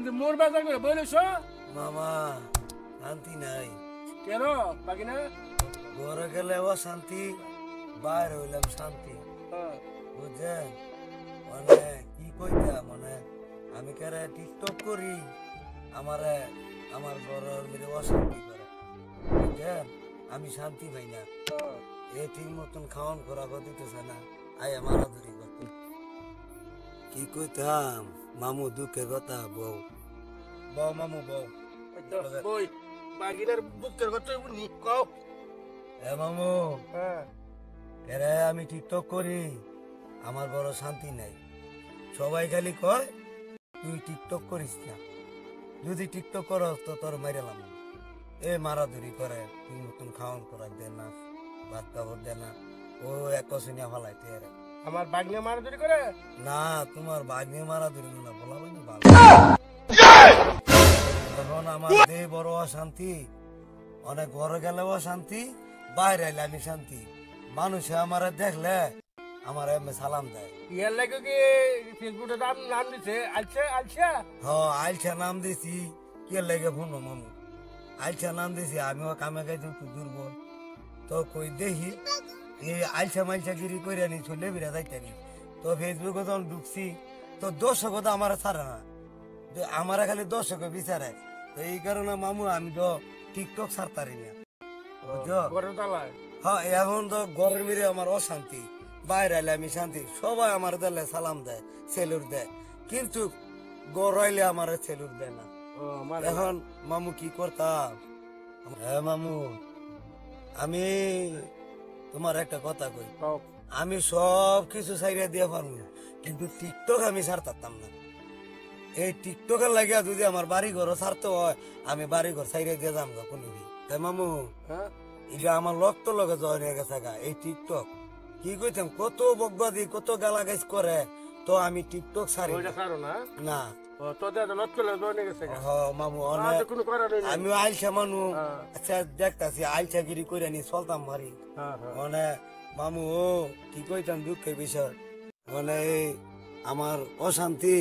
কিন্তু মোর বাজার করে বলেছ মামা শান্তি নাই কেন বাকি না ঘরে গেলে শান্তি বাইরে হইলাম শান্তি বুঝছেন মানে কি কইতা মানে আমি কেরে টিকটক করি আমারে আমার ঘরের মেরে অশান্তি করে বুঝছেন আমি শান্তি পাই না এ ঠিক মতন খাওয়ান করা দিতেছে না আয় আমার ধরি করতে কি কইতাম মামু দুঃখের কথা বউ বউ মামু বউ বই বাগিনার বুকের কথা নি কও এ মামু এরে আমি টিকটক করি আমার বড় শান্তি নাই সবাই খালি কয় তুই টিকটক করিস না যদি টিকটক করস তো তোর মাইরালাম এ মারাধুরি করে তুই নতুন খাওয়ান করার দে না ভাত খাবার দে না ও এক শুনিয়া ফালাইতে এরে আমার বাগনে মারাধুরি করে না তোমার বাগনে মারাধুরি না বলা মানে ভালো তখন আমার দেহ বড় অশান্তি অনেক ঘরে গেলে অশান্তি বাইরে এলে আমি শান্তি মানুষে আমার দেখলে আমার এমনি সালাম দেয় ইয়ার লাগে কি ফেসবুকে নাম দিছে আলছে আলছা আইলছা নাম দিছি কে লেগে ফোন মামু আইলছা নাম দিছি আমিও কামে গাইছি একটু দুর্বল তো কই দেখি এই আইলছা মাইলছা গিরি করে নি চলে বিরা যাইতারি তো ফেসবুকে যখন ঢুকছি তো দর্শক তো আমার ছাড়ে না আমার খালি দর্শক বিচারে তো এই কারণে মামু আমি তো টিকটক ছাড়তারি না বুঝছো হ্যাঁ এখন তো ঘরের মেরে আমার অশান্তি বাইরে এলে আমি শান্তি সবাই আমার দিলে সালাম দেয় সেলুর দেয় কিন্তু গড়াইলে আমার সেলুর দেয় না এখন মামু কি করতাম হ্যাঁ মামু আমি তোমার একটা কথা কই আমি সব কিছু সাইডে দিয়ে পারবো কিন্তু টিকটক আমি ছাড়তাম না এই টিকটকের লাগিয়া যদি আমার বাড়ি ঘর ছাড়তে হয় আমি বাড়ি ঘর সাইডে দিয়ে যাম গা কোনো তাই মামু এটা আমার রক্ত লগে জয় হয়ে গেছে গা এই টিকটক কি কইতাম কত বকবাদি কত গালাগাইজ করে তো আমি টিকটক ছাড়ি না মামু আমি আইলছা মানু আচ্ছা দেখতাছি আইলছা গিরি করে নি চলতাম মারি মানে মামু কি কইতাম দুঃখের বিষয় মানে আমার অশান্তি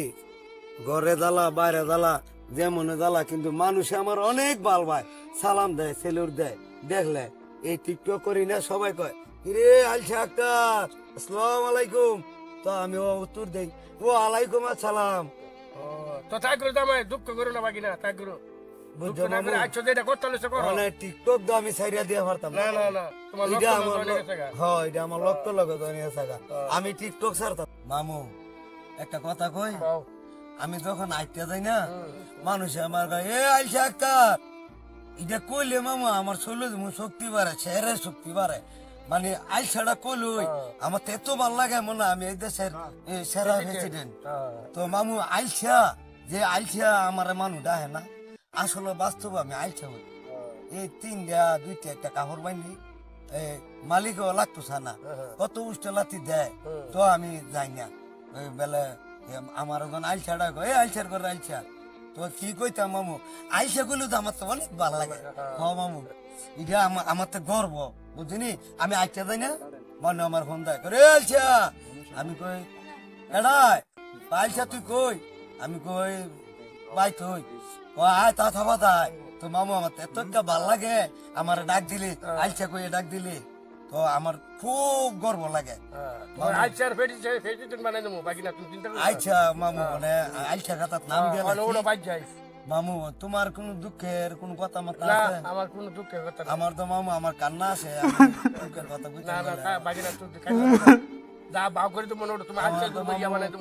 ঘরে জ্বালা বাইরে জ্বালা যেমন জ্বালা কিন্তু মানুষে আমার অনেক ভাল ভাই সালাম দেয় সেলুর দেয় দেখলে এই টিকটক করি না সবাই কয় রে আলছা আক্তার আসসালাম আলাইকুম তো আমি উত্তর দেই ও আলাইকুম আসসালাম তো তাই করে দাম দুঃখ করো না বাকি না তাই করো বুঝছো না আচ্ছা যেটা করতে হলে করো মানে টিকটক তো আমি সাইডা দিয়া পারতাম না না না তোমার লক্ষ্য হ্যাঁ এটা আমার লক্ষ্য লগে ধনিয়া থাকা আমি টিকটক ছাড়তাম মামু একটা কথা কই আমি যখন আইতে যাই না মানুষে আমার এ আইসা আক্তার এটা কইলে মামা আমার শরীরে শক্তি বাড়ে চেহারায় শক্তি বাড়ে মানে আইসাটা কইলই আমার তো এত ভাল লাগে মনে আমি এই দেশের সেরা প্রেসিডেন্ট তো মামু আইসা যে আইসা আমার মানুষ ডাহে না আসলে বাস্তব আমি আইসা হই এই দুইটা একটা কাপড় বাইনি মালিকও লাগতো না কত উষ্টা লাথি দেয় তো আমি যাই না ওই বেলা আমার ওখান আইসাটা এ আইসার করে আইসা তো কি কইতাম মামু আইসা গুলো তো আমার তো অনেক ভালো লাগে হ মামু এটা আমার তো গর্ব বুঝিনি আমি আইসা যাই না মনে আমার ফোন দেয় করে আইসা আমি কই এড়াই আইসা তুই কই আমি কই ভাই তুই ও আয় তা থাবা তাই তো মামু আমার তো এত ভাল লাগে আমার ডাক দিলি আইসা কই ডাক দিলি তো আমার খুব গর্ব লাগে আচ্ছা মামু মানে আইসা খাতার নাম দিয়ে মামু তোমার কোন দুঃখের কোন কথা মত আমার কোন দুঃখের কথা আমার তো মামু আমার কান্না আছে দুঃখের কথা বুঝতে না না বাকিনা তুই যা ভাব করে তো মনে হলো তুমি আচ্ছা তুমি বানাই তো